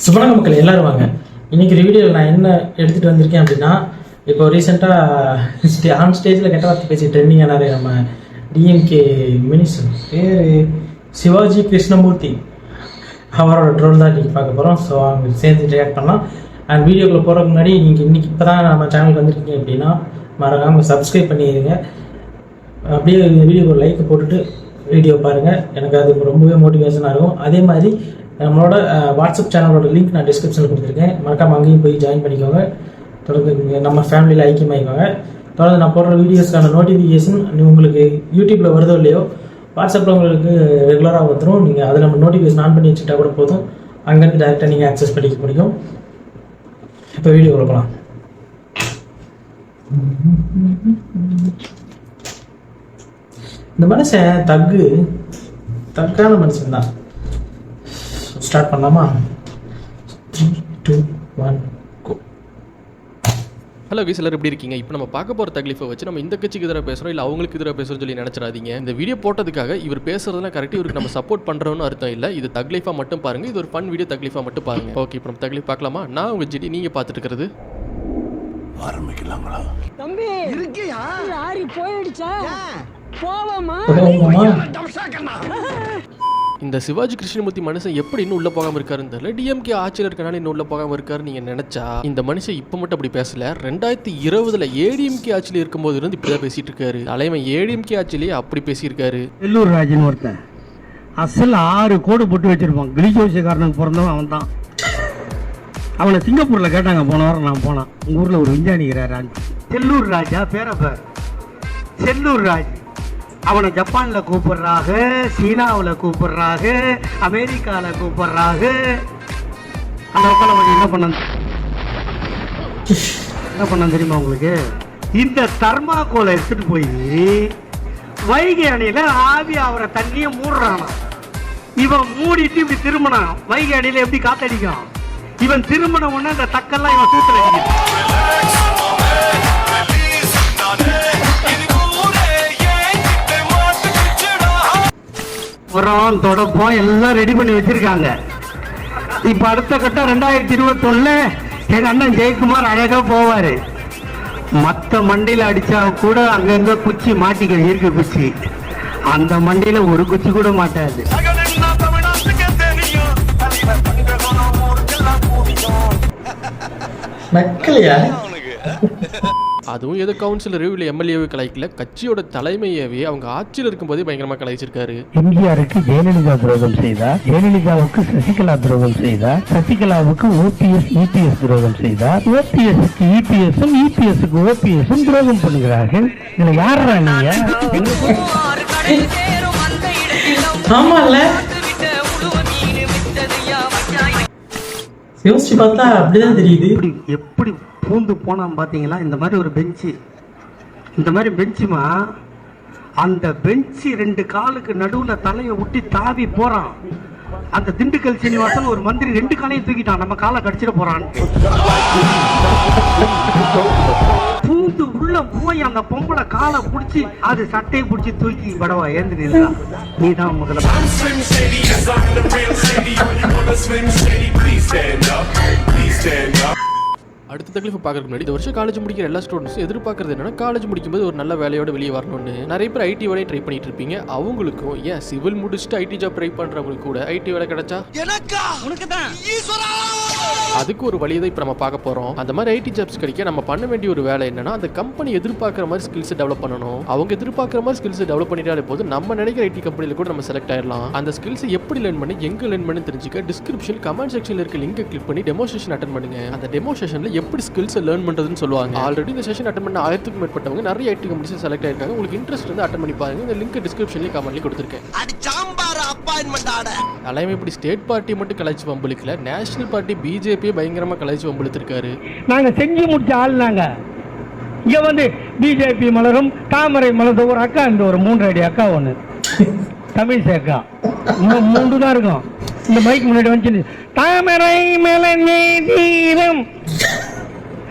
சுபரங்க மக்கள் எல்லாரும் வாங்க. இன்னைக்கு வீடியோவில் நான் என்ன எடுத்துகிட்டு வந்திருக்கேன் அப்படின்னா, இப்போ ரீசெண்டாக ஆன் ஸ்டேஜில் கெட்ட வார்த்தை பேசி ட்ரெண்டிங் ஆனார் நம்ம டிஎம்கே மினிஸ்டர் பேர் சிவாஜி கிருஷ்ணமூர்த்தி. அவரோட ட்ரோல் தான் இன்றைக்கி பார்க்க போகிறோம். ஸோ அவங்க சேர்ந்து ரியாக்ட் பண்ணலாம். அண்ட் வீடியோக்குள்ளே போகிறதுக்கு முன்னாடி நீங்கள் இன்றைக்கி இப்போ தான் நம்ம சேனலுக்கு வந்திருக்கீங்க அப்படின்னா மறக்காமல் சப்ஸ்கிரைப் பண்ணிடுங்க. அப்படியே இந்த வீடியோக்கு ஒரு லைக் போட்டுட்டு வீடியோ பாருங்கள். எனக்கு அது ரொம்பவே மோட்டிவேஷனாக இருக்கும். அதே மாதிரி நம்மளோட வாட்ஸ்அப் சேனலோட லிங்க் நான் டிஸ்கிரிப்ஷனில் கொடுத்துருக்கேன். மறக்காமல் அங்கேயும் போய் ஜாயின் பண்ணிக்கோங்க. தொடர்ந்து நம்ம ஃபேமிலியில் ஐக்கியமாகிக்கோங்க. தொடர்ந்து நான் போடுற வீடியோஸ்க்கான நோட்டிஃபிகேஷன் உங்களுக்கு யூடியூப்பில் வருதோ இல்லையோ, வாட்ஸ்அப்பில் உங்களுக்கு ரெகுலராக வந்துடும். நீங்கள் அதில் நம்ம நோட்டிஃபிகேஷன் ஆன் பண்ணி வச்சுட்டா கூட போதும். அங்கேருந்து டேரெக்டாக நீங்கள் ஆக்சஸ் பண்ணிக்க முடியும். இப்போ வீடியோ கொடுக்கலாம். இந்த மனுஷன் தக்கான மனுஷன் தான். ஸ்டார்ட் பண்ணலாமா? 3, 2, 1 கோ. ஹலோ கைஸ், எல்லாரும் எப்படி இருக்கீங்க? இப்போ நம்ம பார்க்க போகிற தக்லீஃபை வச்சு நம்ம இந்த கட்சிக்கு எதிராக பேசுகிறோம் இல்லை அவங்களுக்கு எதிராக பேசுகிறோம் சொல்லி நினச்சிடாதீங்க. இந்த வீடியோ போட்டதுக்காக இவர் பேசுறதுலாம் கரெக்டாக இவருக்கு நம்ம சப்போர்ட் பண்ணுறோன்னு அர்த்தம் இல்லை. இது தக்லீஃபாக மட்டும் பாருங்கள். இது ஒரு ஃபன் வீடியோ, தக்லீஃபாக மட்டும் பாருங்கள். ஓகே, இப்போ நம்ம தக்லீஃப் பார்க்கலாமா? நான் உங்கள் ஜிடி, நீங்கள் பார்த்துட்டு இருக்கிறது ஆரம்பிக்கலாங்களா? தம்பி இருக்கியா? லாரி போயிடுச்சா? போவோமா? இந்த சிவாஜி கிருஷ்ணமூர்த்தி மனுஷன் எப்படி இன்னும் உள்ள போகாமல் இருக்காருன்னு தெரியல. டிஎம்கே ஆட்சியில் இருக்கனால இன்னும் உள்ள போகாமல் இருக்காரு நீங்க நினைச்சா, இந்த மனுஷன் இப்போ மட்டும் அப்படி பேசல. 2020 ஏடிஎம்கே ஆட்சியில் இருக்கும்போது இருந்து இப்படிதான் பேசிட்டு இருக்காரு. தலைவன் ஏடிஎம்கே ஆட்சியிலேயே அப்படி பேசியிருக்காரு. செல்லூர் ராஜன் ஒருத்தன் அசல் 6 கோடு போட்டு வச்சிருப்பான். கிளிஜோசியக்காரனுக்கு பிறந்தவன் அவன் தான். அவனை சிங்கப்பூர்ல கேட்டாங்க போன வாரம். நான் போனான். உங்க ஊர்ல ஒரு விஞ்ஞானிக்கிறார் செல்லூர் ராஜா, பேரப்பர் செல்லூர் ராஜ். அவனை ஜப்பான்ல கூப்பிடுறாங்க, சீனாவில் கூப்பிடுறாங்க, அமெரிக்கால கூப்பிடுறாங்க. அந்த மக்கள் என்ன பண்ண தெரியுமா உங்களுக்கு? இந்த தர்மாக்கோலை எடுத்துட்டு போய் வைகை அணையில ஆவி அவரை தண்ணியை மூடுறானா. இவன் மூடிட்டு இப்படி திரும்பினான். வைகை அணையில எப்படி காத்தடிக்கும்? இவன் திரும்பின உடனே அந்த தக்கெல்லாம் இவன் சூத்துல அடிக்கிறான். தொடப்போம் எல்லாம் ரெடி பண்ணி வச்சிருக்காங்க. இப்ப அடுத்த கட்டம் 2021 எங்க அண்ணன் ஜெயக்குமார் அழகா போவாரு. மத்த மண்டியில அடிச்சா கூட அங்க இருந்த குச்சி மாட்டிக்க, இயற்கை குச்சி. அந்த மண்டியில ஒரு குச்சி கூட மாட்டாது. மக்களையா? அதுவும் ஏதோ கவுன்சிலர் இல்லை எம்எல்ஏவை கலாய்க்கல, கட்சியோட தலைமையவே அவங்க ஆட்சியில் இருக்கும்போதே பயங்கரமா கலாய்ச்சிருக்காரு. எம்ஜிஆருக்கு ஜெயலலிதா துரோகம் செய்தார், ஜெயலலிதாவுக்கு சசிகலா துரோகம் செய்தார், சசிகலாவுக்கு ஓபிஎஸ் இபிஎஸ் துரோகம் செய்தார், ஓபிஎஸ்க்கு இபிஎஸும் இபிஎஸ்க்கு ஓபிஎஸும் துரோகம் பண்ணுகிறார்கள். இதுல யாரா நீங்க? ஆமால யோசிச்சு பார்த்தா அப்படிதான் தெரியுது. எப்படி பூந்து போனான் பாத்தீங்களா? இந்த மாதிரி ஒரு பெஞ்சு, இந்த மாதிரி பெஞ்சுமா, அந்த பெஞ்சு 2 காலுக்கு நடுவுல தலையை விட்டு தாவி போறான். அந்த திண்டுக்கல் சீனிவாசன் ஒரு மந்திரி 2 காலையும் தூக்கிட்டான். நம்ம காலை கடிச்சிட போறான். பூந்து உள்ள போய் அந்த பொம்பளை காலை பிடிச்சி அது சட்டையை பிடிச்சி தூக்கி படவா ஏந்து நின்றா. நீதான் முதல்ல. அடுத்த தக்லீஃப் பார்க்கறதுக்கு முன்னாடி, இந்த வருஷம் காலேஜ் முடிக்கிற எல்லா ஸ்டூடெண்ட்ஸும் எதிர்பார்க்கறது என்னன்னா, காலேஜ் முடிக்கும்போது ஒரு நல்ல வேலையோட வெளியே வரணும்னு. நிறைய பேர் ஐடி வேலையை ட்ரை பண்ணிட்டு இருப்பீங்க. அவங்களுக்கும் ஏன் சிவில் முடிச்சுட்டு ஐடி ஜாப் ட்ரை பண்றவங்களுக்கு கூட ஐடி வேலை கிடைச்சா அதுக்கு ஒரு வழியை தான் இப்போ நம்ம பார்க்க போறோம். அந்த மாதிரி ஐடி ஜாப்ஸ் கிடைக்க நம்ம பண்ண வேண்டிய ஒரு வேலை என்னன்னா, அந்த கம்பெனி எதிர்பார்க்குற மாதிரி ஸ்கில்ஸ் டெவலப் பண்ணணும். அவங்க எதிர்பார்க்குற மாதிரி ஸ்கில்ஸ் டெவலப் பண்ணிட்டாலே போது நம்ம நினைக்கிற ஐடி கம்பெனியில் கூட நம்ம செலக்ட் ஆயிடலாம். அந்த ஸ்கில்ஸ் எப்படி லேர்ன் பண்ணி எங்க லேர்ன் பண்ணி தெரிஞ்சுக்க டிஸ்கிரிப்ஷன் கமெண்ட் செக்ஷன்ல இருக்க லிங்கை கிளிக் பண்ணி டெமோஸ்ட்ரேஷன் அட்டெண்ட் பண்ணுங்க. அந்த டெமோஸ்ட்ரேஷன்ல எப்படி ஸ்கில்ஸ் லேர்ன் பண்றதுன்னு சொல்லுவாங்க. ஆல்ரெடி இந்த செஷன் அட்டெண்ட் பண்ண 1000க்கும் மேற்பட்டவங்க நிறைய ஐடி கம்பெனிஸ் செலக்ட் ஆயிருக்காங்க. உங்களுக்கு இன்ட்ரெஸ்ட் வந்து அட்டெண்ட் பண்ணி பாருங்க. இந்த லிங்க் டிஸ்கிரிப்ஷன்ல கமெண்ட்ல கொடுத்துருக்கேன். தலைமை இப்படி ஸ்டேட் பார்ட்டி மட்டும் கலாய்ச்சி வம்பளிக்கல, நேஷனல் பார்ட்டி பிஜேபி பயங்கரமா கலாய்ச்சி வம்பளித்திருக்காரு. நாங்க செஞ்சு முடிச்ச ஆள். நாங்க இங்க வந்து பிஜேபி மலரும், தாமரை மலர்ந்த ஒரு அக்கா, இந்த ஒரு 3 அடி அக்கா ஒண்ணு தமிழ் அக்கா, 3 தான் இருக்கும். இந்த மைக் முன்னாடி வந்து தாமரை மலர்ந்தே தீரம்.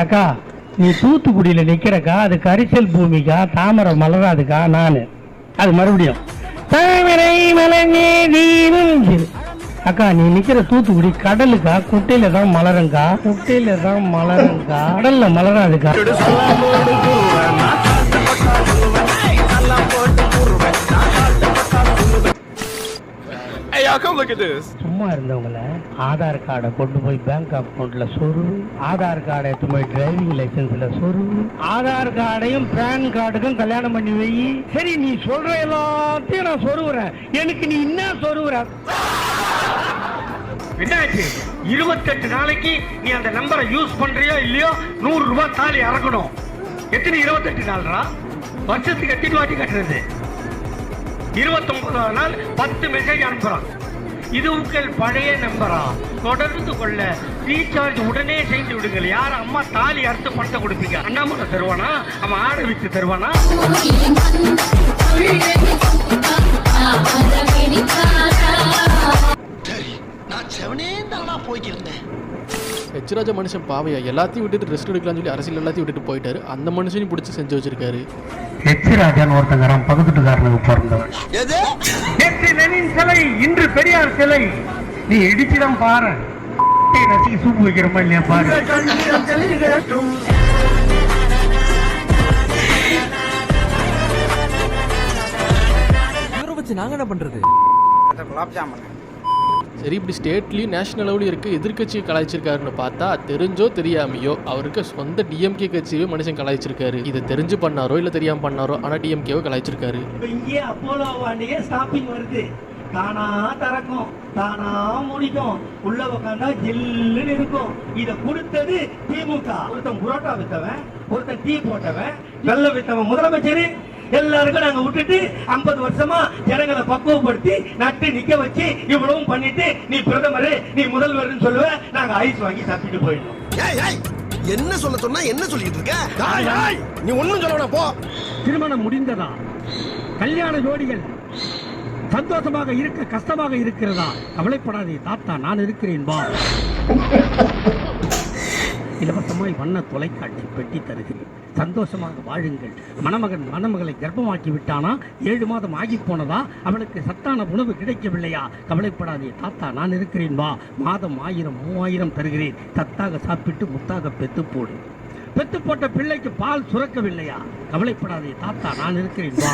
அக்கா நீ தூத்துக்குடியில நிக்கிறக்கா, அது கரிசல் பூமிக்கா, தாமரை மலராதுக்கா. நானு அது மறுபடியும் தாமரை மலர்ந்தே தீரம். அக்கா நீ நிக்கிற தூத்துக்குடி கடலுக்கா குட்டையில தான் மலருங்கா, குட்டையில தான் மலருங்கா, கடல்ல மலராதுக்கா. சும்மா இருந்தவங்கள ஆதார் கார்டை கொண்டு போய் பேங்க் அக்கௌண்ட்ல சொருவு, ஆதார் கார்டை எடுத்து போய் டிரைவிங் லைசன்ஸ்ல சொருவு, ஆதார் கார்டையும் பேன் கார்டுக்கும் கல்யாணம் பண்ணி வை. சரி நீ சொல்ற எல்லாத்தையும் நான் சொருவுறேன், எனக்கு நீ என்ன சொருவுற? என்னாச்சு? 28 நாளைக்கு நீ அந்த நம்பரை யூஸ் பண்றியோ இல்லையோ 100 ரூபாய் தாலி அறக்கணும். எத்தனை 28 நாள்ரா? வருஷத்துக்கு எத்தனை வாட்டி கட்டுறது? 29வது நாள் 10 மெசேஜ் அனுப்புறான். இது உங்கள் பழைய நம்பரா? தொடர்ந்து கொள்ள ரீசார்ஜ் உடனே செய்து விடுங்கள். யார் அம்மா தாலி அறுத்து பணத்தை கொடுப்பீங்க? அண்ணாமலை தருவானா? அவன் ஆடை வித்து தருவானா? எச்ராஜா மனுஷன் பாவையா எல்லாத்தையும் விட்டுட்டு ரெஸ்ட் எடுக்கலாம்னு சொல்லி அரசியல் எல்லாத்தையும் விட்டுட்டு போயிட்டாரு. அந்த மனுஷனையும் பிடிச்சி செஞ்சு வச்சிருக்காரு. எச்ராஜான்னு ஒருத்தங்கிறான், பக்கத்துக்காரனுக்கு பிறந்தவன். லெனின் சிலை, இன்று பெரியார் சிலை. நீ இடிச்சுதான் பாரு, நசி சூப்பு வைக்கிறோமா இல்லையா பாரு. நாங்க என்ன பண்றது? சரி, இப்படி ஸ்டேட்லேயும் நேஷனல் லெவலையும் இருக்குது எதிர்கட்சியை கலாய்ச்சிருக்காருன்னு பார்த்தா தெரிஞ்சோ தெரியாமையோ அவருக்கு சொந்த டிஎம்கே கட்சியவே மனுஷன் கலாய்ச்சிருக்காரு. இதை தெரிஞ்சு பண்ணாரோ இல்லை தெரியாமல் பண்ணாரோ, ஆனால் டிஎம்கேவை கலாய்ச்சிருக்காரு. இங்கே அப்போலோ வாண்டியே ஸ்டாப்பிங் வருது. தானா திறக்கும், தானா முடிக்கும், உள்ள உட்காந்தா ஜில்லுன்னு இருக்கும். இதை கொடுத்தது திமுக. ஒருத்தன் புரோட்டா வித்தவன், ஒருத்தன் டீ போட்டவன், வெள்ள வித்தவன் முதலமைச்சர். எல்லாருக்கும் நாங்க விட்டுட்டு 50 வருஷமா ஜனங்களை பக்குவப்படுத்தி நட்டு நிக்க வச்சு இவ்வளவும் பண்ணிட்டு நீ பிரதமர் நீ முதல்வர் சொல்லுவ, நாங்க ஐஸ் வாங்கி தப்பிட்டு போயிட்டோம். என்ன சொல்ல சொன்னா என்ன சொல்லிட்டு இருக்க? நீ ஒண்ணும் சொல்ல போ. திருமணம் முடிந்ததா? கல்யாண ஜோடிகள் சந்தோஷமாக இருக்க கஷ்டமாக இருக்கிறதா? கவலைப்படாதே தாத்தா, நான் இருக்கிறேன் வா. இலவசமாய் வண்ண தொலைக்காட்சி பெட்டி தருகிறேன், சந்தோஷமாக வாழுங்கள். மணமகன் மணமகளை கர்ப்பமாக்கி விட்டானா? 7 மாதம் ஆகி போனதா? அவளுக்கு சத்தான உணவு கிடைக்கவில்லையா? கவலைப்படாதே தாத்தா, நான் இருக்கிறேன் வா. மாதம் 1000 3000 தருகிறேன், சத்தாக சாப்பிட்டு முத்தாக பெத்து போடு. பெத்து போட்ட பிள்ளைக்கு பால் சுரக்கவில்லையா? கவலைப்படாதே தாத்தா, நான் இருக்கிறேன் வா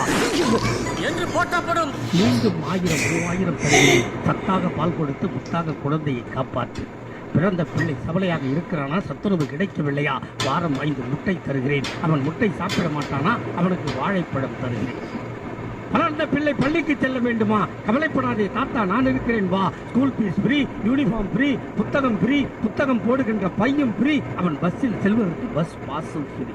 என்று போட்டப்படும். மீண்டும் 1000 3000 தருகிறேன், சத்தாக பால் கொடுத்து முத்தாக குழந்தையை காப்பாற்று. பிறந்த பிள்ளை சபலையாக இருக்கிறானா? சத்துணவு கிடைக்கவில்லையா? வாரம் 5 முட்டை தருகிறேன், அவன் முட்டை சாப்பிட மாட்டானா? அவனுக்கு வாழைப்பழம் தருகிறேன். வளர்ந்த பிள்ளை பள்ளிக்கு செல்ல வேண்டுமா? கவலைப்படாதே தாத்தா, நான் இருக்கிறேன் வா. School fees free, uniform free, புத்தகம் ஃப்ரீ, புத்தகம் போடுகின்ற பையும் ஃப்ரீ, அவன் பஸ்ஸில் செல்வதற்கு பஸ் பாஸும் ஃப்ரீ.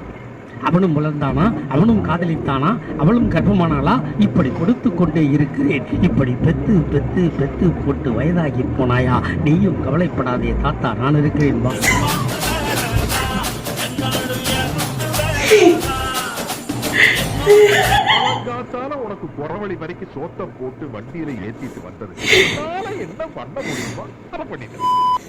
அவனும் வளர்ந்தானா? அவனும் காதலித்தானா? அவளும் கர்ப்பமானாளா? இப்படி கொடுத்து கொண்டே இருக்கிறேன். இப்படி பெத்து பெத்து பெத்து போட்டு வயதாகி போனாயா? நீயும் கவலைப்படாதே தாத்தா, நான் இருக்கிறேன் வா. உனக்கு குறவழி வரைக்கும் சோத்த போட்டு வண்டியில ஏத்திட்டு வந்தது என்ன பண்ண முடியுமோ அதை பண்ணிட்டேன்.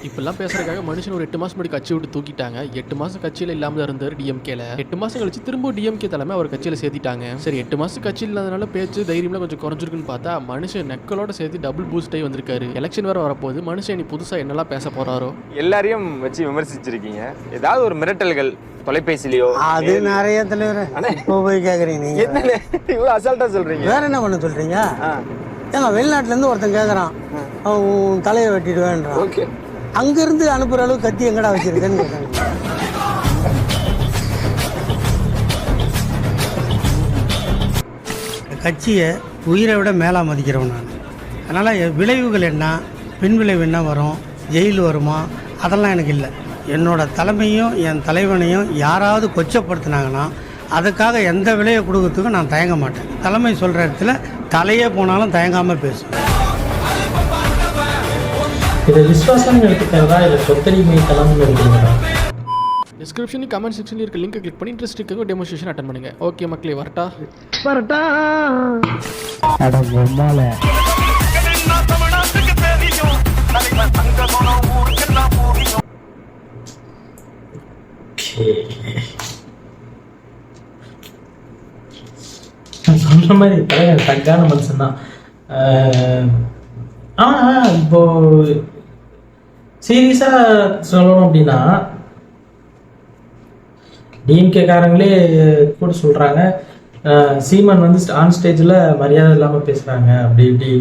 இப்பெல்லாம் பேசுறதுக்காக மனுஷன் ஒரு 8 மாசம் முன்னாடி கட்சி விட்டு தூக்கிட்டாங்க. 8 மாசம் கட்சியில இல்லாம இருந்தாரு டிஎம்கேல. 8 மாசம் கழிச்சு திரும்ப டிஎம்கே தலைமை அவர் கட்சியில சேர்த்திட்டாங்க. சரி, 8 மாசம் கட்சியில் இல்லாதனால பேச்சு தைரியம்லாம் கொஞ்சம் குறைஞ்சிருக்குன்னு பார்த்தா மனுஷன் நெக்களோட சேர்த்து டபுள் பூஸ்ட் ஆகி வந்திருக்காரு. எலெக்ஷன் வேற வரப்போகுது. மனுஷன் இனி புதுசா என்னெல்லாம் பேச போறாரோ. எல்லாரையும் வச்சு விமர்சிச்சிருக்கீங்க. ஏதாவது ஒரு மிரட்டல்கள் தொலைபேசிலையோ? அது நிறைய தலைவர். இப்போ போய் கேக்குறீங்க நீங்க என்ன இவ்வளவு அசால்ட்டா சொல்றீங்க? வேற என்ன பண்ண சொல்றீங்க? ஏங்க வெளிநாட்டுல இருந்து ஒருத்தன் கேக்குறான், அவன் தலையை வெட்டிடுவேன்றான். ஓகே, அங்க இருந்து அனுப்புற அளவுக்கு கத்தி எங்கடா வச்சிருக்கேன்னு கேட்டாங்க. கட்சியை உயிரை விட மேலாக மதிக்கிறவன் நான். அதனால் விளைவுகள் என்ன, பின் விளைவு என்ன வரும், ஜெயில் வருமா, அதெல்லாம் எனக்கு இல்லை. என்னோட தலைமையும் என் தலைவனையும் யாராவது கொச்சப்படுத்தினாங்கன்னா அதுக்காக எந்த விலையை கொடுக்கறதுக்கும் நான் தயங்க மாட்டேன். தலைமை சொல்கிற இடத்துல தலையே போனாலும் தயங்காமல் பேசுவேன். இதை விசுவாசம் எடுத்துக்கிறதா இல்லை சொத்தடிமை தளம்னு எடுத்துக்கிறதா? டிஸ்கிரிப்ஷன் கமெண்ட் செக்ஷன்ல இருக்க லிங்க் கிளிக் பண்ணி இன்ட்ரெஸ்ட் இருக்கவங்க டெமோன்ஸ்ட்ரேஷன் அட்டெண்ட் பண்ணுங்க. ஓகே மக்களே, வரட்டா வரட்டா அட பொம்மால. சொன்ன மாதிரி தலைவர் தக்கான மனுஷன் தான். இப்போ சீரியஸா சொல்லணும் அப்படின்னா டிஎம்கே காரங்களே கூட சொல்றாங்க, சீமான் வந்து ஆன் ஸ்டேஜில் மரியாதை இல்லாமல் பேசுறாங்க, அப்படி இப்படி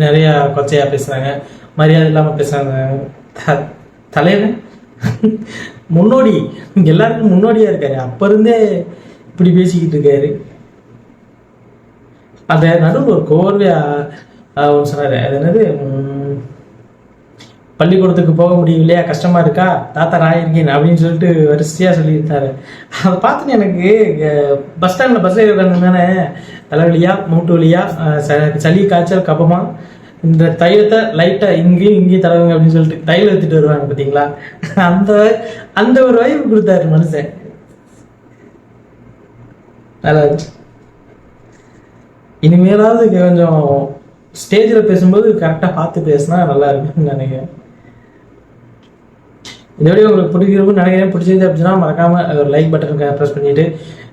நிறைய கொச்சையா பேசுறாங்க, மரியாதை இல்லாமல் பேசுறாங்க. தலைவன் முன்னோடி, எல்லாருக்கும் முன்னோடியா இருக்காரு, அப்ப இருந்தே இப்படி பேசிக்கிட்டு இருக்காரு. அந்த நடுவில் ஒரு கோர்வையா சொன்னாரு, அது என்னது, பள்ளிக்கூடத்துக்கு போக முடியலையா, கஷ்டமா இருக்கா, தாத்தா ராயிருக்கேன் அப்படின்னு சொல்லிட்டு வரிசையா சொல்லியிருந்தாரு. அதை பார்த்துட்டு எனக்கு பஸ் ஸ்டாண்ட்ல பஸ் ஏறி உட்காந்துருந்தானே, தலைவலியா, மூட்டு வலியா, சளி, காய்ச்சல், கபமா, இந்த தைலத்தை லைட்டா இங்கேயும் தடவுங்க அப்படின்னு சொல்லிட்டு தைலம் எடுத்துட்டு வருவாங்க பார்த்தீங்களா, அந்த ஒரு வைப்பு கொடுத்தாரு மனுஷன். நல்லா இருந்துச்சு. இனிமேலாவது கொஞ்சம் ஸ்டேஜில் பேசும்போது கரெக்டாக பார்த்து பேசினா நல்லா இருக்குன்னு நினைக்கிறேன். இந்த வீடியோ உங்களுக்கு பிடிக்கிறதுன்னு நினைக்கிறேன். பிடிச்சிருந்து அப்படின்னா மறக்காமல் ஒரு லைக் பட்டனுக்கு ப்ரெஸ் பண்ணிவிட்டு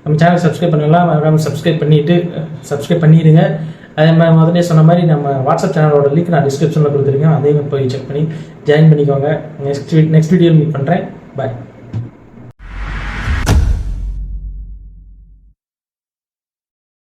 நம்ம சேனல் சப்ஸ்கிரைப் பண்ணலாம், மறக்காமல் சப்ஸ்கிரைப் பண்ணிடுங்க. அதே மாதிரி முதல்ல சொன்ன மாதிரி நம்ம வாட்ஸ்அப் சேனலோட லிங்க் நான் டிஸ்கிரிப்ஷனில் கொடுத்துருக்கேன், அதையும் போய் செக் பண்ணி ஜாயின் பண்ணிக்கோங்க. நெக்ஸ்ட் வீடியோ மீட் பண்ணுறேன். பாய்.